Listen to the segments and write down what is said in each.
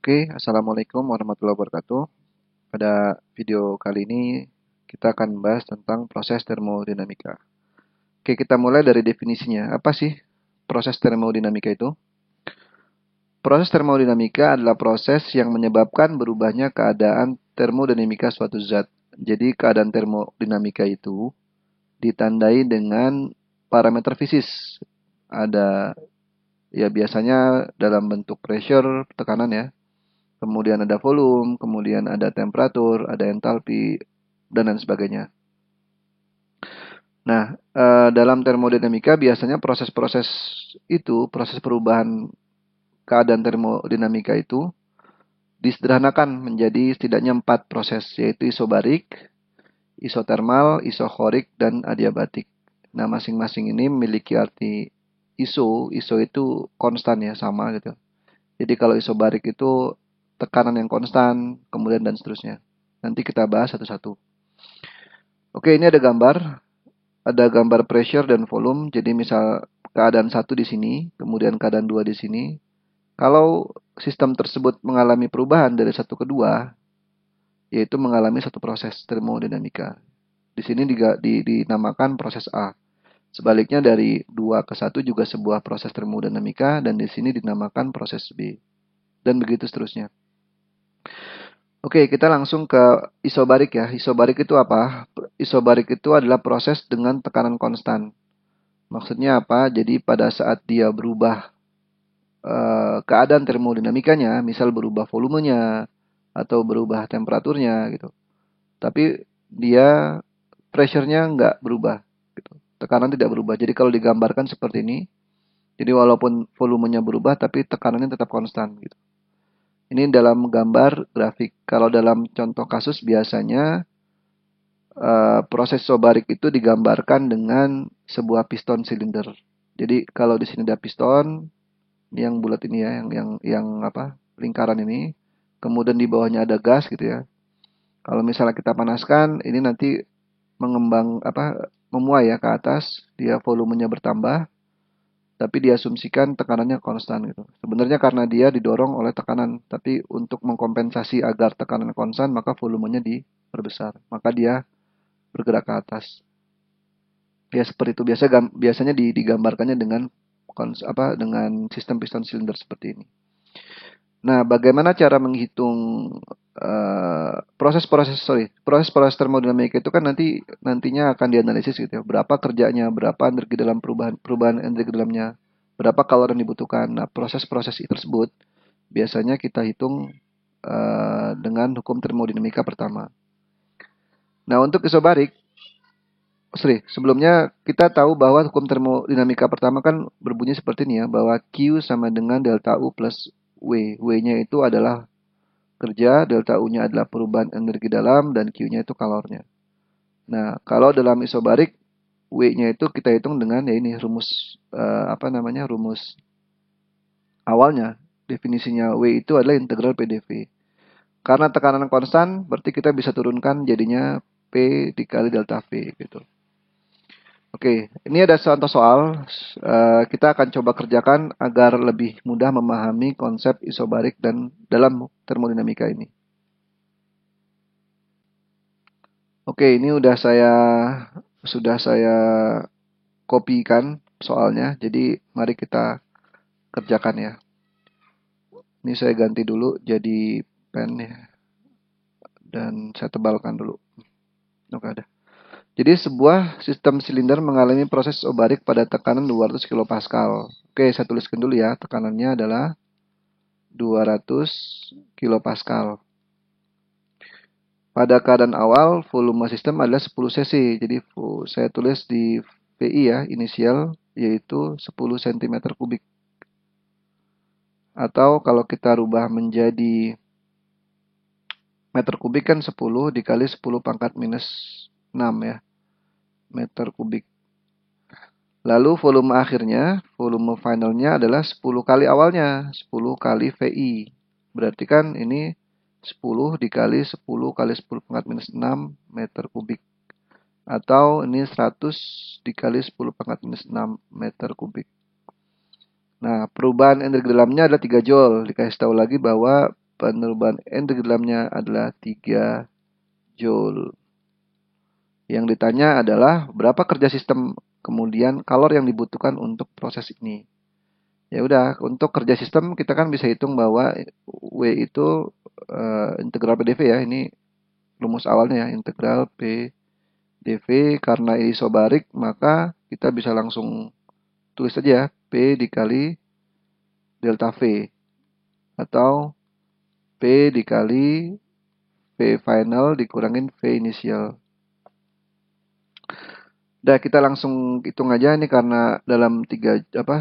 Oke, Assalamualaikum warahmatullahi wabarakatuh. Pada video kali ini kita akan membahas tentang proses termodinamika. Oke, kita mulai dari definisinya. Apa sih proses termodinamika itu? Proses termodinamika adalah proses yang menyebabkan berubahnya keadaan termodinamika suatu zat. Jadi keadaan termodinamika itu ditandai dengan parameter fisis. Ada ya biasanya dalam bentuk pressure, tekanan ya. Kemudian ada volume, kemudian ada temperatur, ada entalpi, dan lain sebagainya. Nah, dalam termodinamika biasanya proses-proses itu, proses perubahan keadaan termodinamika itu disederhanakan menjadi setidaknya 4 proses, yaitu isobarik, isotermal, isochorik, dan adiabatik. Nah, masing-masing ini memiliki arti iso itu konstan ya, sama gitu. Jadi kalau isobarik itu tekanan yang konstan, kemudian dan seterusnya. Nanti kita bahas satu-satu. Oke, ini ada gambar pressure dan volume. Jadi misal keadaan satu di sini, kemudian keadaan dua di sini. Kalau sistem tersebut mengalami perubahan dari satu ke dua, yaitu mengalami satu proses termodinamika. Di sini dinamakan proses A. Sebaliknya dari 2 ke satu juga sebuah proses termodinamika dan di sini dinamakan proses B. Dan begitu seterusnya. Oke, kita langsung ke isobarik ya. Isobarik itu apa? Isobarik itu adalah proses dengan tekanan konstan. Maksudnya apa? Jadi pada saat dia berubah keadaan termodinamikanya, misal berubah volumenya atau berubah temperaturnya gitu. Tapi dia pressure-nya nggak berubah gitu. Tekanan tidak berubah. Jadi kalau digambarkan seperti ini, jadi walaupun volumenya berubah tapi tekanannya tetap konstan gitu. Ini dalam gambar grafik. Kalau dalam contoh kasus biasanya proses isobarik itu digambarkan dengan sebuah piston silinder. Jadi kalau di sini ada piston yang bulat ini ya, yang apa? Lingkaran ini. Kemudian di bawahnya ada gas gitu ya. Kalau misalnya kita panaskan, ini nanti memuai ya ke atas, dia volumenya bertambah, tapi diasumsikan tekanannya konstan gitu. Sebenarnya karena dia didorong oleh tekanan, tapi untuk mengkompensasi agar tekanan konstan, maka volumenya diperbesar. Maka dia bergerak ke atas. Ya seperti itu biasanya digambarkannya dengan dengan sistem piston silinder seperti ini. Nah, bagaimana cara menghitung proses-proses termodinamika itu kan nantinya akan dianalisis gitu ya. Berapa kerjanya, berapa energi dalam perubahan energi dalamnya, berapa kalori yang dibutuhkan. Nah, proses-proses tersebut biasanya kita hitung dengan hukum termodinamika pertama. Nah, untuk isobarik, sebelumnya kita tahu bahwa hukum termodinamika pertama kan berbunyi seperti ini ya, bahwa Q sama dengan delta U plus W. W-nya itu adalah kerja, delta U-nya adalah perubahan energi dalam, dan Q-nya itu kalornya. Nah, kalau dalam isobarik, W-nya itu kita hitung dengan ya ini rumus awalnya. Definisinya W itu adalah integral PDV. Karena tekanan konstan, berarti kita bisa turunkan jadinya P dikali delta V gitu. Oke, ini ada contoh soal. Kita akan coba kerjakan agar lebih mudah memahami konsep isobarik dan dalam termodinamika ini. Oke, ini sudah saya kopikan soalnya. Jadi mari kita kerjakan ya. Ini saya ganti dulu jadi pen ya. Dan saya tebalkan dulu. Oke, ada. Jadi sebuah sistem silinder mengalami proses isobarik pada tekanan 200 kilopascal. Oke, saya tuliskan dulu ya. Tekanannya adalah 200 kilopascal. Pada keadaan awal, volume sistem adalah 10 cc. Jadi saya tulis di VI ya, inisial, yaitu 10 cm kubik. Atau kalau kita rubah menjadi meter kubik kan 10 dikali 10 pangkat minus 6 ya, meter kubik. Lalu volume finalnya adalah 10 kali awalnya, 10 kali VI. Berarti kan ini 10 dikali 10 kali 10 pangkat minus 6 meter kubik. Atau ini 100 dikali 10 pangkat minus 6 meter kubik. Nah, perubahan energi dalamnya adalah 3 joule. Dikasih tahu lagi bahwa perubahan energi dalamnya adalah 3 Joule. Yang ditanya adalah berapa kerja sistem, kemudian kalor yang dibutuhkan untuk proses ini. Ya udah, untuk kerja sistem kita kan bisa hitung bahwa W itu integral PdV ya. Ini rumus awalnya ya, integral PdV. Karena isobarik maka kita bisa langsung tulis saja P dikali delta V atau P dikali V final dikurangin V inisial. Udah, kita langsung hitung aja ini karena dalam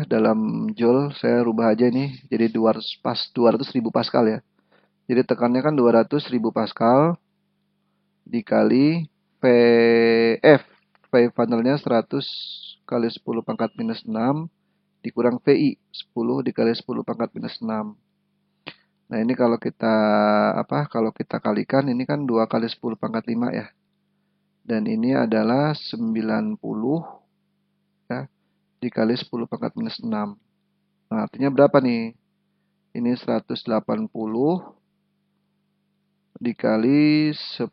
dalam joule saya rubah aja nih jadi 200.000 pascal ya. Jadi tekannya kan 200.000 pascal dikali VF. V finalnya 100 kali 10 pangkat minus 6 dikurang VI 10 dikali 10 pangkat minus 6. Nah, ini kalau kita kalikan ini kan 2 kali 10 pangkat 5 ya. Dan ini adalah 90 ya, dikali 10 pangkat minus 6. Nah, artinya berapa nih? Ini 180 dikali 10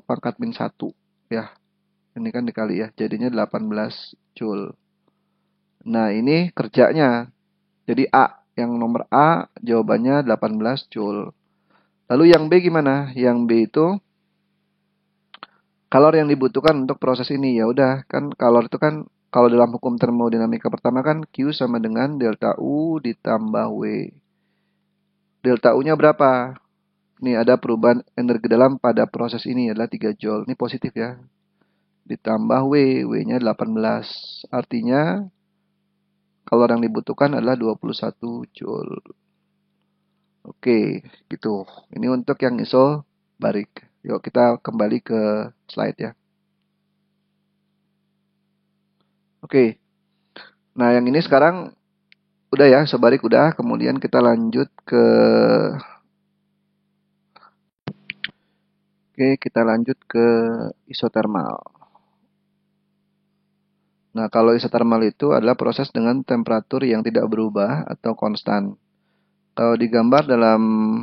pangkat min 1 ya. Ini kan dikali ya, jadinya 18 Joule. Nah, ini kerjanya. Jadi A, yang nomor A jawabannya 18 Joule. Lalu yang B gimana? Yang B itu kalor yang dibutuhkan untuk proses ini. Ya udah, kan kalor itu kan kalau dalam hukum termodinamika pertama kan Q sama dengan delta U ditambah W. Delta U-nya berapa? Ini ada perubahan energi dalam pada proses ini adalah 3 Joule. Ini positif ya. Ditambah W, W-nya 18. Artinya kalor yang dibutuhkan adalah 21 Joule. Oke, gitu. Ini untuk yang isobarik. Yuk kita kembali ke slide ya. Oke. Nah, yang ini sekarang udah ya, isobarik udah. Kemudian kita lanjut ke isotermal. Nah, kalau isotermal itu adalah proses dengan temperatur yang tidak berubah atau konstan. Kalau digambar dalam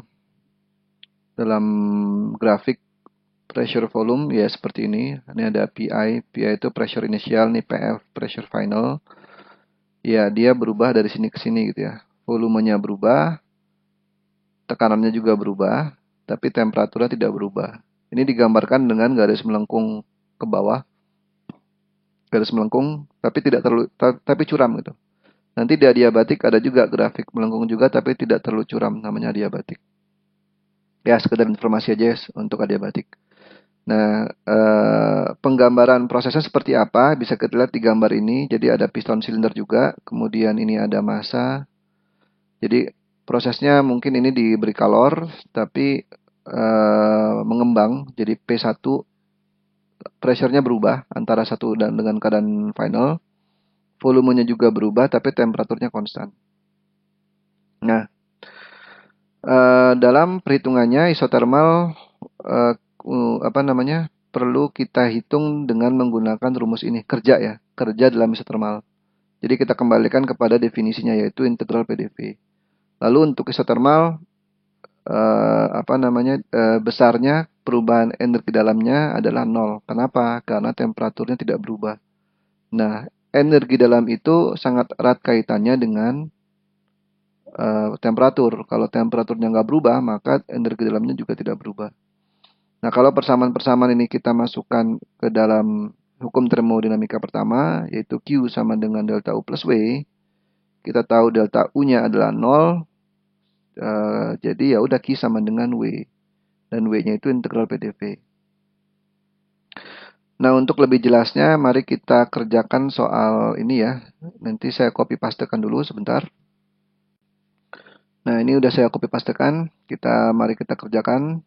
grafik pressure volume ya seperti ini. Ini ada PI itu pressure initial, nih PF pressure final. Ya, dia berubah dari sini ke sini gitu ya. Volumenya berubah, tekanannya juga berubah, tapi temperaturnya tidak berubah. Ini digambarkan dengan garis melengkung ke bawah. Garis melengkung tapi curam gitu. Nanti di adiabatik ada juga grafik melengkung juga tapi tidak terlalu curam, namanya adiabatik. Ya, sekedar informasi aja untuk adiabatik. Nah, penggambaran prosesnya seperti apa bisa kita lihat di gambar ini. Jadi ada piston silinder juga, kemudian ini ada massa. Jadi prosesnya mungkin ini diberi kalor, tapi mengembang. Jadi P1 pressure-nya berubah antara satu dan dengan keadaan final. Volumenya juga berubah, tapi temperaturnya konstan. Nah, dalam perhitungannya isotermal perlu kita hitung dengan menggunakan rumus ini, kerja dalam isotermal. Jadi kita kembalikan kepada definisinya yaitu integral PdV. Lalu untuk isotermal besarnya perubahan energi dalamnya adalah 0. Kenapa? Karena temperaturnya tidak berubah. Nah, energi dalam itu sangat erat kaitannya dengan temperatur. Kalau temperaturnya nggak berubah, maka energi dalamnya juga tidak berubah. Nah, kalau persamaan-persamaan ini kita masukkan ke dalam hukum termodinamika pertama, yaitu Q sama dengan delta U plus W, kita tahu delta U-nya adalah 0, jadi ya udah Q sama dengan W. Dan W-nya itu integral PdV. Nah, untuk lebih jelasnya, mari kita kerjakan soal ini ya. Nanti saya copy pastekan dulu sebentar. Nah, ini udah saya copy pastekan. Mari kita kerjakan.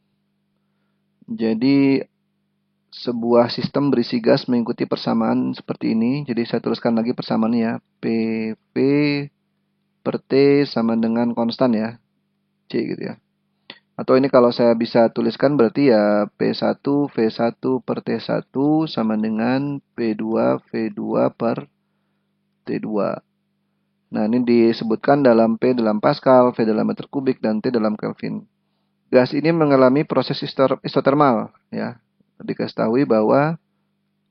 Jadi, sebuah sistem berisi gas mengikuti persamaan seperti ini. Jadi, saya tuliskan lagi persamaannya ya. PV per T sama dengan konstan ya. C gitu ya. Atau ini kalau saya bisa tuliskan berarti ya P1 V1 per T1 sama dengan P2 V2 per T2. Nah, ini disebutkan dalam P dalam Pascal, V dalam meter kubik, dan T dalam Kelvin. Gas ini mengalami proses isotermal, ya. Diketahui bahwa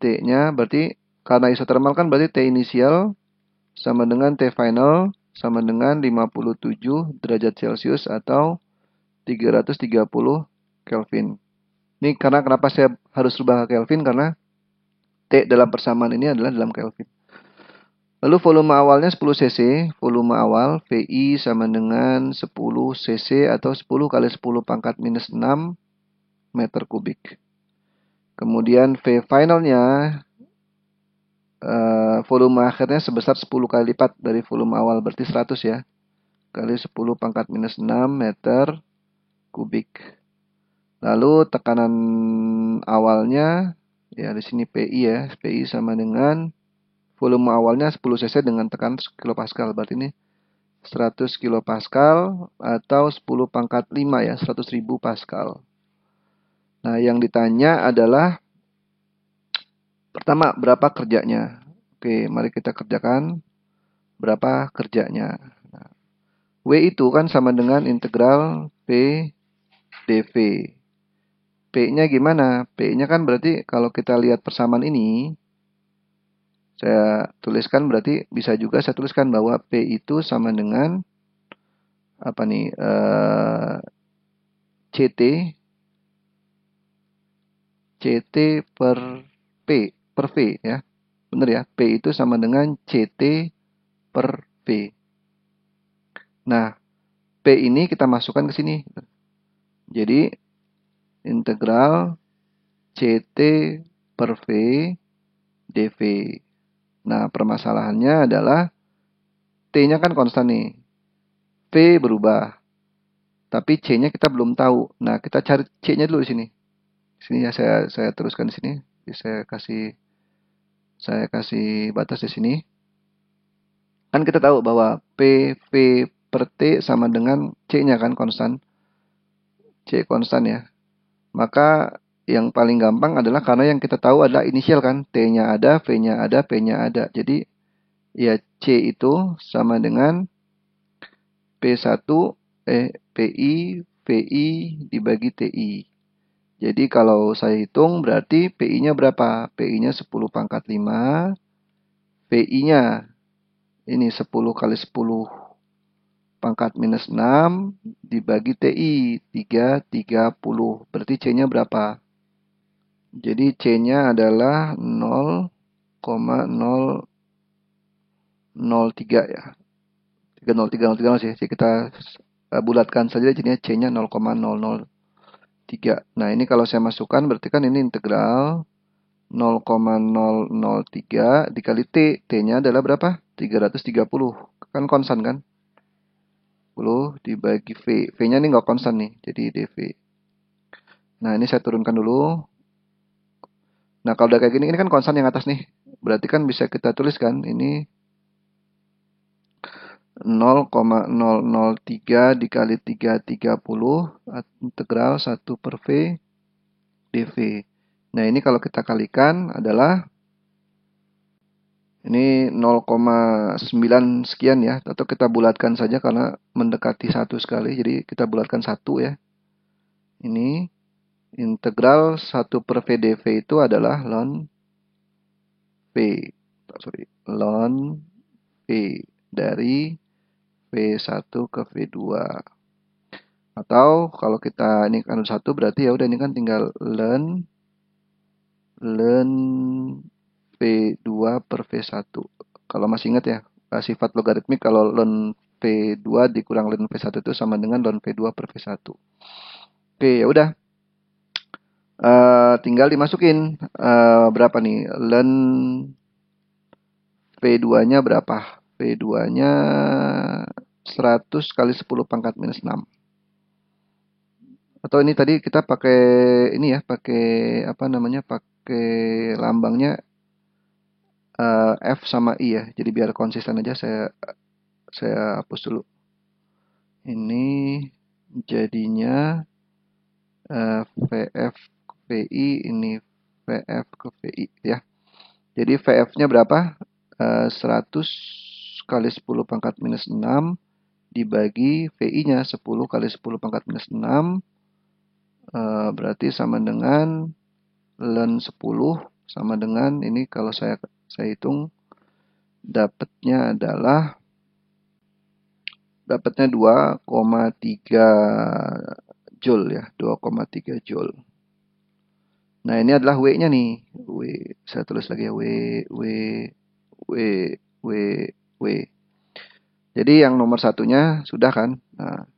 T-nya berarti karena isotermal kan berarti T inisial sama dengan T final sama dengan 57 derajat Celcius atau 330 Kelvin. Ini karena kenapa saya harus rubah ke Kelvin karena T dalam persamaan ini adalah dalam Kelvin. Lalu volume awalnya 10 cc, volume awal VI sama dengan 10 cc atau 10 kali 10 pangkat minus 6 meter kubik. Kemudian V finalnya volume akhirnya sebesar 10 kali lipat dari volume awal, berarti 100 ya. Kali 10 pangkat minus 6 meter kubik. Lalu tekanan awalnya, ya di sini PI ya, PI sama dengan volume awalnya 10 cc dengan tekanan kilopascal, berarti ini 100 kilopascal atau 10 pangkat 5 ya, 100.000 pascal. Nah, yang ditanya adalah pertama, berapa kerjanya? Oke, mari kita kerjakan berapa kerjanya. Nah, W itu kan sama dengan integral P dV. P-nya gimana? P-nya kan berarti kalau kita lihat persamaan ini, saya tuliskan berarti bisa juga saya tuliskan bahwa P itu sama dengan apa nih? CT CT per V ya. Benar ya? P itu sama dengan CT per V. Nah, P ini kita masukkan ke sini. Jadi integral CT per V dV. Nah, permasalahannya adalah T-nya kan konstan nih. V berubah. Tapi C-nya kita belum tahu. Nah, kita cari C-nya dulu di sini. Di sini ya saya teruskan di sini. Jadi saya kasih batas di sini. Kan kita tahu bahwa P, V per T sama dengan C-nya kan konstan. C konstan ya. Maka yang paling gampang adalah karena yang kita tahu adalah inisial kan. T-nya ada, V-nya ada, P-nya ada. Jadi ya C itu sama dengan P1 PI VI dibagi TI. Jadi kalau saya hitung berarti PI-nya berapa? PI-nya 10 pangkat 5. VI-nya ini 10 kali 10 pangkat minus 6 dibagi TI 330. Berarti C-nya berapa? Jadi C-nya adalah 0,003 ya. 303 sih. Jadi kita bulatkan saja jadinya C-nya 0,003. Nah, ini kalau saya masukkan berarti kan ini integral 0,003 dikali T. T-nya adalah berapa? 330. Kan konstan kan? 10 dibagi V. V-nya ini nggak konstan nih. Jadi dV. Nah, ini saya turunkan dulu. Nah, kalau udah kayak gini, ini kan konstan yang atas nih. Berarti kan bisa kita tuliskan ini 0,003 dikali 330 integral 1 per V dV. Nah, ini kalau kita kalikan adalah ini 0,9 sekian ya. Atau kita bulatkan saja karena mendekati 1 sekali. Jadi kita bulatkan 1 ya. Ini integral 1 per V dV itu adalah ln V. Ln V dari V1 ke V2. Atau kalau kita ini kan 1 berarti ya udah ini kan tinggal ln V2 per V1. Kalau masih ingat ya, sifat logaritmik kalau ln V2 dikurang ln V1 itu sama dengan ln V2 per V1. Oke, ya udah. Tinggal dimasukin berapa nih? Ln V2-nya berapa? V2-nya 100 kali 10 pangkat minus 6. Atau ini tadi kita pakai ini ya, pakai apa namanya? Pakai lambangnya F sama I ya. Jadi biar konsisten aja saya hapus dulu. Ini jadinya VF ke VI, ini VF ke VI ya. Jadi VF-nya berapa? 100 kali 10 pangkat minus 6 dibagi VI-nya 10 kali 10 pangkat minus 6, berarti sama dengan ln 10 sama dengan ini kalau saya hitung dapatnya 2,3 joule ya, 2,3 joule. Nah, ini adalah W-nya nih. W, saya tulis lagi ya, W, W, W, W. Jadi yang nomor satunya sudah kan? Nah,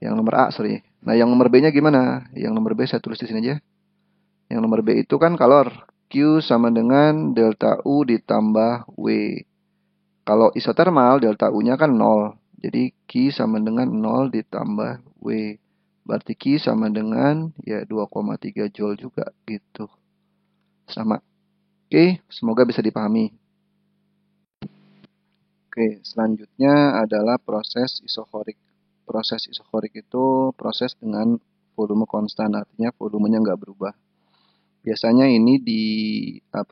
yang nomor A, sorry. Nah, yang nomor B-nya gimana? Yang nomor B saya tulis di sini aja. Yang nomor B itu kan kalor. Q sama dengan delta U ditambah W. Kalau isotermal, delta U-nya kan 0. Jadi Q sama dengan 0 ditambah W. Berarti Q sama dengan ya 2,3 joule juga gitu. Sama. Oke, semoga bisa dipahami. Oke, selanjutnya adalah proses isokorik. Proses isokorik itu proses dengan volume konstan, artinya volumenya nggak berubah. Biasanya ini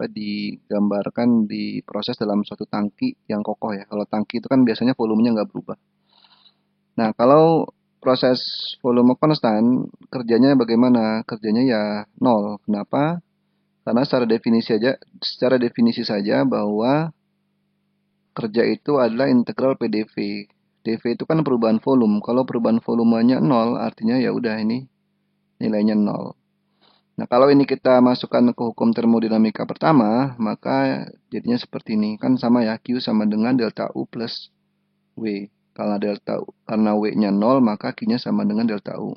digambarkan di proses dalam suatu tangki yang kokoh ya. Kalau tangki itu kan biasanya volumenya nggak berubah. Nah, kalau proses volume konstan, kerjanya bagaimana? Kerjanya ya nol. Kenapa? Karena secara definisi saja bahwa kerja itu adalah integral PdV. dV itu kan perubahan volume. Kalau perubahan volumenya nol, artinya ya udah ini nilainya nol. Nah, kalau ini kita masukkan ke hukum termodinamika pertama, maka jadinya seperti ini. Kan sama ya, Q sama dengan delta U plus W. Karena W-nya 0, maka Q-nya sama dengan delta U.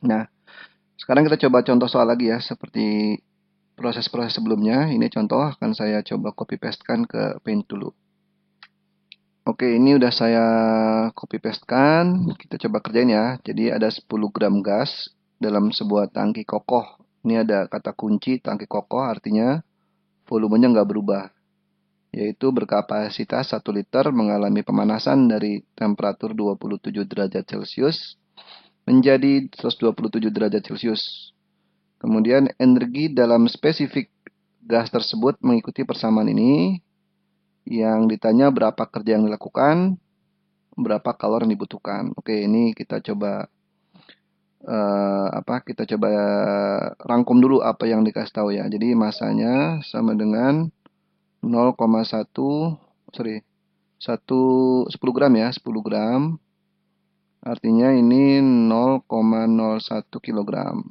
Nah, sekarang kita coba contoh soal lagi ya, seperti proses-proses sebelumnya. Ini contoh akan saya coba copy pastekan ke Paint dulu. Oke, ini udah saya copy pastekan. Kita coba kerjain ya. Jadi ada 10 gram gas dalam sebuah tangki kokoh. Ini ada kata kunci tangki kokoh, artinya volumenya nggak berubah. Yaitu berkapasitas 1 liter mengalami pemanasan dari temperatur 27 derajat Celcius menjadi 127 derajat Celcius. Kemudian energi dalam spesifik gas tersebut mengikuti persamaan ini. Yang ditanya berapa kerja yang dilakukan, berapa kalori yang dibutuhkan. Oke, ini kita coba rangkum dulu apa yang dikasih tahu ya. Jadi masanya sama dengan 10 gram ya, 10 gram. Artinya ini 0,01 kilogram.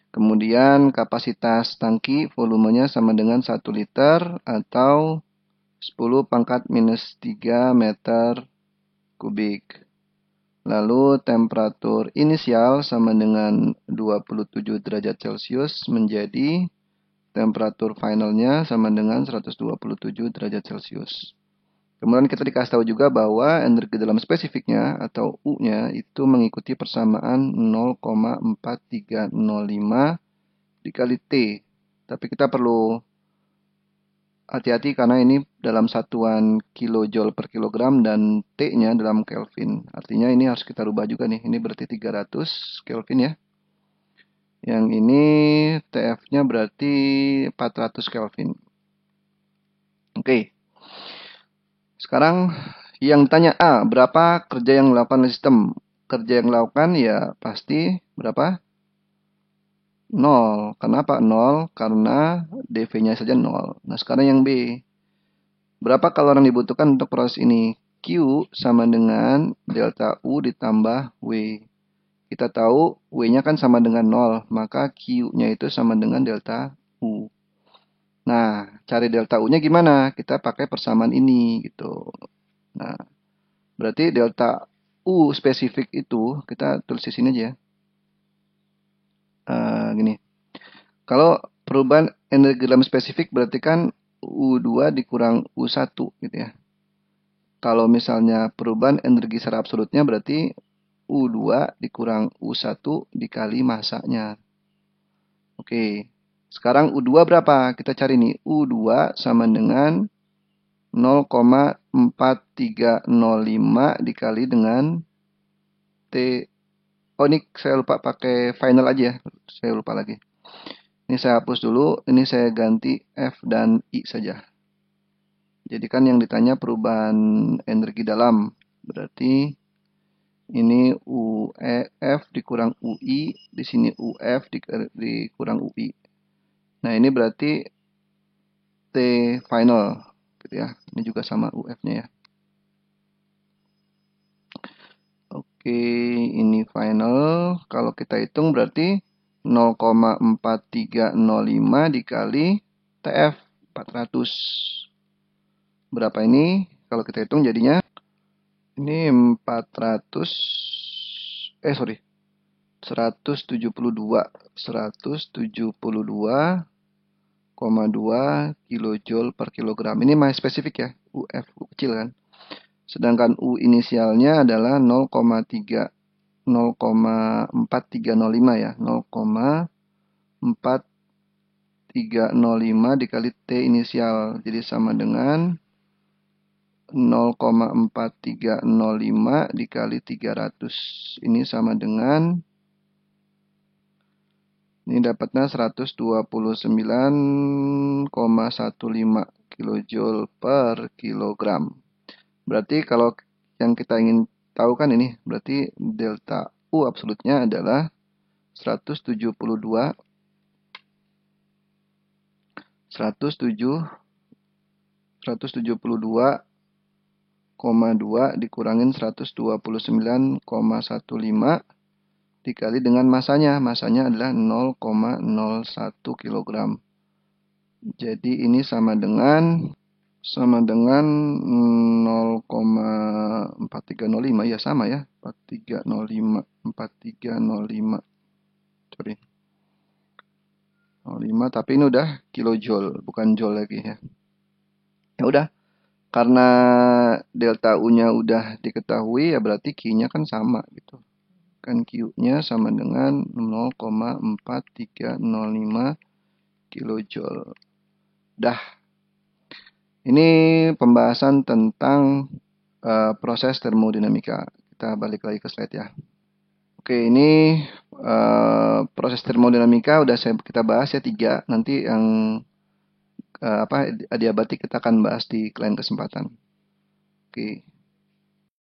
Kemudian kapasitas tangki volumenya sama dengan 1 liter atau 10 pangkat minus 3 meter kubik. Lalu temperatur inisial sama dengan 27 derajat Celcius menjadi temperatur finalnya sama dengan 127 derajat Celcius. Kemudian kita dikasih tahu juga bahwa energi dalam spesifiknya atau U-nya itu mengikuti persamaan 0,4305 dikali T. Tapi kita perlu hati-hati karena ini dalam satuan kilojoule per kilogram dan T-nya dalam Kelvin. Artinya ini harus kita rubah juga nih. Ini berarti 300 Kelvin ya. Yang ini TF-nya berarti 400 Kelvin. Oke. Sekarang yang ditanya A, berapa kerja yang dilakukan oleh sistem? Kerja yang dilakukan ya pasti berapa? 0. Kenapa 0? Karena dV-nya saja 0. Nah, sekarang yang B. Berapa kalori yang dibutuhkan untuk proses ini? Q sama dengan delta U ditambah W. Kita tahu W-nya kan sama dengan 0. Maka Q-nya itu sama dengan delta U. Nah, cari delta U-nya gimana? Kita pakai persamaan ini gitu. Nah, berarti delta U spesifik itu kita tulis di sini aja. Gini. Kalau perubahan energi dalam spesifik berarti kan U2 dikurang U1 gitu ya. Kalau misalnya perubahan energi secara absolutnya berarti U2 dikurang U1 dikali masanya. Oke. Sekarang U2 berapa? Kita cari nih. U2 sama dengan 0,4305 dikali dengan T. Oh, ini saya lupa pakai final aja ya. Saya lupa lagi. Ini saya hapus dulu. Ini saya ganti F dan I saja. Jadi kan yang ditanya perubahan energi dalam. Berarti ini UEF dikurang UI, di sini UF dikurang UI. Nah, ini berarti T final gitu ya. Ini juga sama UF-nya ya. Oke, ini final. Kalau kita hitung berarti 0,4305 dikali TF 400. Berapa ini? Kalau kita hitung jadinya ini 400 sorry 172,2 kilojoule per kilogram. Ini masih spesifik ya, UF U kecil kan. Sedangkan U inisialnya adalah 0,4305 ya, 0,4305 dikali T inisial. Jadi sama dengan 0,4305 dikali 300. Ini sama dengan, ini dapatnya 129,15 kilojoule per kilogram. Berarti kalau yang kita ingin tahu kan ini, berarti delta U absolutnya adalah 172,2 dikurangin 129,15 dikali dengan masanya. Masanya adalah 0,01 kg. Jadi ini sama dengan 0,4305 ya, sama ya, 4305 sorry 05, tapi ini udah kilojoule bukan joule lagi ya. Ya udah, karena delta U-nya udah diketahui ya berarti Q-nya kan sama gitu. Kan Q-nya sama dengan 0,4305 kilojoule. Dah. Ini pembahasan tentang proses termodinamika. Kita balik lagi ke slide ya. Oke, ini proses termodinamika udah kita bahas ya 3. Nanti yang adiabatik kita akan bahas di lain kesempatan. Oke.